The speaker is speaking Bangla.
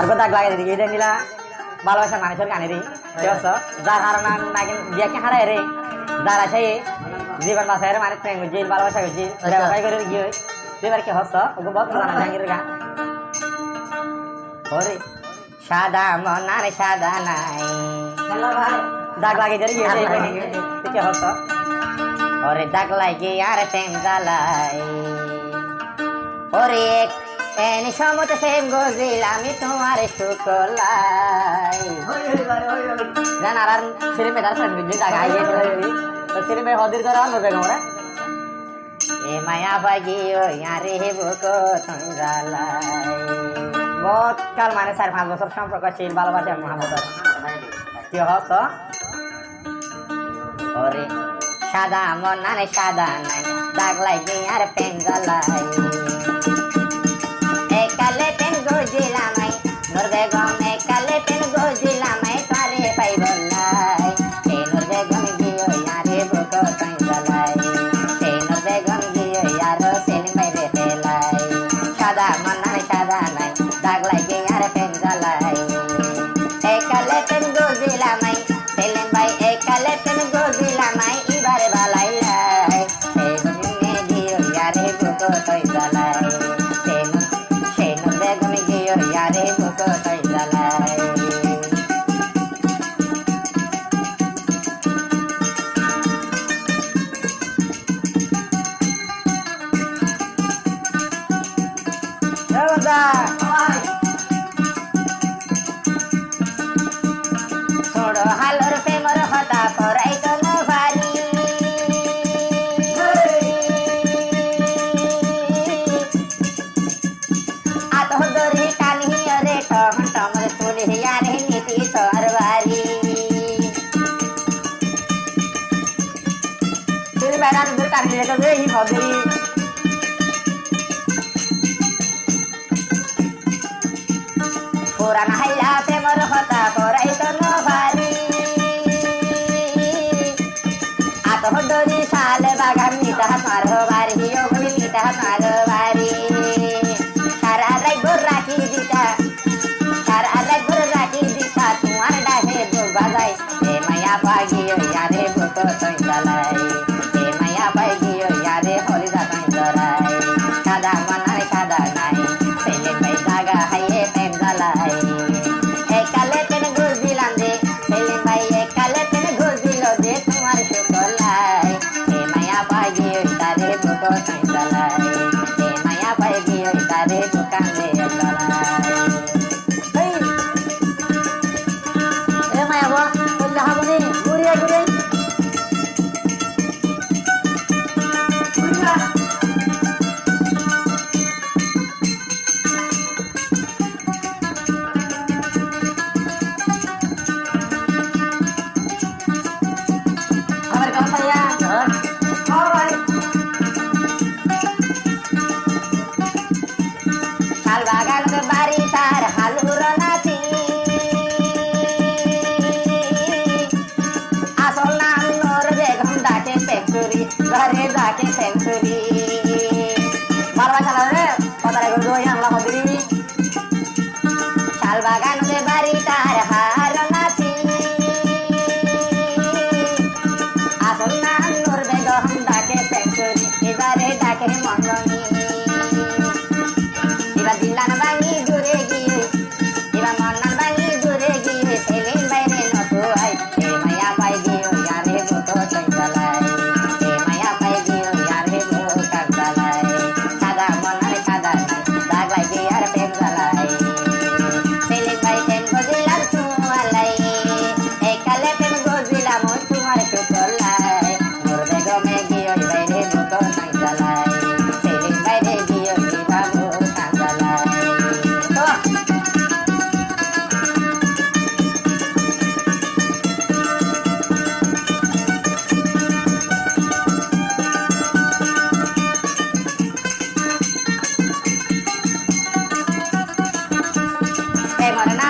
আর গো দাগ লাগাই দিকে নিলা ভালোবাসার মানুষের গানেরই বুঝছ যার হারান নাকি বিয়াকে হারায় রে যারা সেই জীবন বাঁচায় মানে প্রেম জিল ভালোবাসা জিল ব্যবসায় করে গিয়ে এবার কি হচ্ছ ওকে বহুত জানা জাঙ্গির গান ওরে সাদা মনার সাদা নাই দাগ লাগিয়ে দিয়ে গিয়ে কি হচ্ছ ওরে দাগ লাগিয়ে আর প্রেম জ্বালাই ওরে এন সমত সেম গজিল আমি তোমার শুকলাই জান আর সিরে মেদার ফ্রেন্ড বিজি দাগ আইয়ে তো সিরে মে হদির করা হবে গোরা এ মায়া বাগি ও ইয়ারে বুকো তঞ্জালাই বহুত কাল মানে 4-5 বছর সম্পর্ক ছিল ভালোবাসা মোহাম্মদ কি হস ওরে সাদা মনারে সাদা নাই দাগ লাগে আর প্রেম জ্বালাই একালে প্রেম গজিলামাই নূর বেগম একালে প্রেম গজিলামাই তারে পাই বললাই এই নূর বেগম গিয়ে ইয়ারে বুকো তঞ্জালাই এই নূর বেগম গিয়ে ইয়ারো সেলিম ভাই রে ফেলাই সাদা মনারে সাদা নাই দাগ লাগে আর প্রেম জ্বালাই একালে প্রেম গজিলামাই সেলিম ভাই একালে প্রেম গজিলামাই এবারে ভালাই লাই এই তুমি গিয়ে ইয়ারে বুকো তঞ্জালাই সেই নূর বেগম গিয়ে ইয়ারে বুকো তঞ্জালাই छोड़ो हालोर प्रेमर हता पराई तो न भारी आतो दोरी काली अरे ठम ठम तुले यारे नीति सरवारी तुले बैठा दूर काली ले तो ही भगरी पुराना हैला प्रेमर हता पराई तो न भारी आतो डोरी साल बागान निता मारो बारी यो निता मारो बारी सारा राई गोर राखी दिता सारा राई गोर राखी दिता तुम्हार डाहे दो बाजाई ए माया पागी यारे बुको तंजालाई ए माया पागी यारे हरिदा तंजराई सादा मनारे सादा नाई पेले भाई जागा हाये प्रेम জ্বালাই একালে তেন গজিলাম দে পেলে ভাই একালে তেন গজিল দে তোমার শুকলাই এ মায়া পাগি তারে বুকো তঞ্জালাই এ মায়া পাগি তারে বুকান দে জ্বালাই এ মায়া বল কোন হাবনি গুড়িয়া গুড়িয়া শাল বাগান বাড়ি তার হালুর নাতি আসল নাম নূর বেগম ডাকে ফ্যাক্টরি ঘরে ডাকে ফ্যাক্টরি ভালোবাসা রে কথা গো আল্লাহ হবি শাল বাগান বাড়ি তার হার নাতি আসল নাম নূর বেগম ডাকে ফ্যাক্টরি এবারে ডাকে মঙ্গনি এবার দিলান ভাঙি দূরে গিয়ে এবার মন্নান ভাঙি দূরে গিয়ে সেলিম বাইরে নতুয়াই এ মায়া পাই গিয়ে ইয়ারে বুকো তঞ্জালাই এ মায়া পাই গিয়ে ইয়ারে বুকো তঞ্জালাই সাদা মনারে সাদা নাই দাগ লাগে আর প্রেম জ্বালাই সেলিম ভাই প্রেম গজিলাম তোমালাই একালে প্রেম গজিলাম তোমার শুকলাই নূর বেগমে গিয়ে বাইরে বুকো তঞ্জালাই সেলিম বাইরে গিয়ে বাবু মরনা